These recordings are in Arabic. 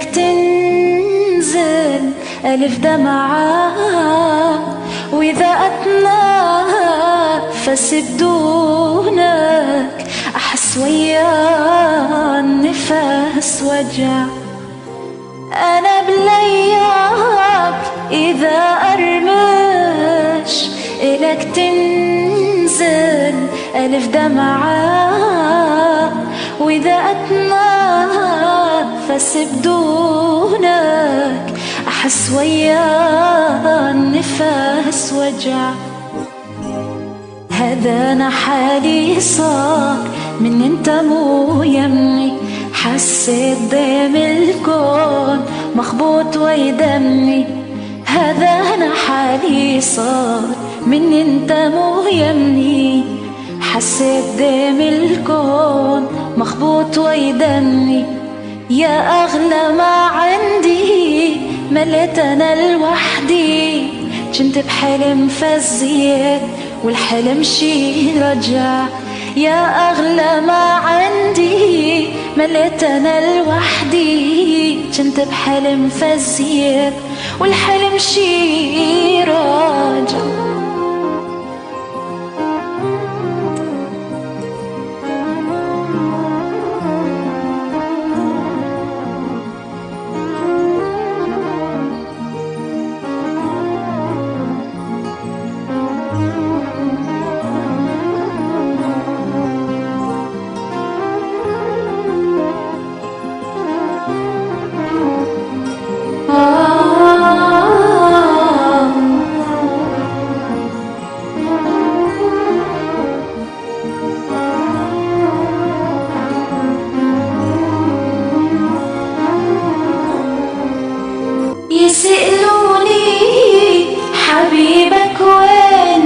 إلك تنزل ألف دمعة، وإذا أتنفس بدونك أحس ويا النفس وجع. أنا بلياك إذا أرمش إلك تنزل ألف دمعة، وإذا أتنفس بدونك أحس ويا النفس وجع. هذا أنا حالي صار من انت مو يمي، حسيت دم الكون مخبوط ويدمي. هذا أنا حالي صار من انت مو يمي، حسيت دم الكون مخبوط ويدمي. يا أغلى ما عندي مليت أنا لوحدي، كنت بحلم فزيت والحلم شي رجع. يا أغلى ما عندي مليت أنا لوحدي، كنت بحلم فزيت والحلم شي رجع. يسألوني حبيبك وين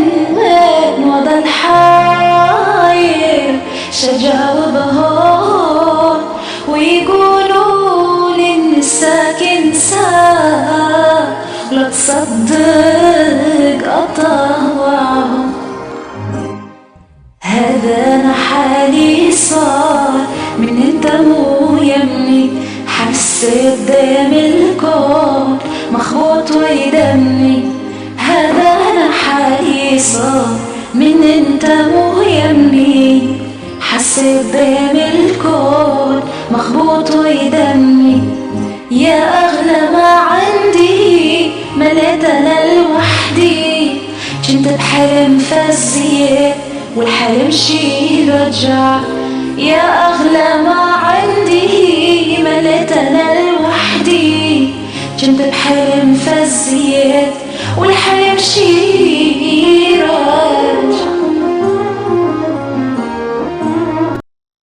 وضل حاير، شجاوب هون ويقولوا لي الساكن ساعة، لا تصدق أطاوعهم. هذا أنا حالي صار من انت مو يمي، حسيت دم الكون مخبوط ويدمي. هذا أنا حالي صار من انت مو يمي، حسيت دم الكون مخبوط ويدمي. يا أغلى ما عندي مليت أنا لوحدي، كنت بحلم فزيت والحلم شي رجع. يا أغلى ما عندي مليت أنا لوحدي، كنت بحلم فزيت والحلم شي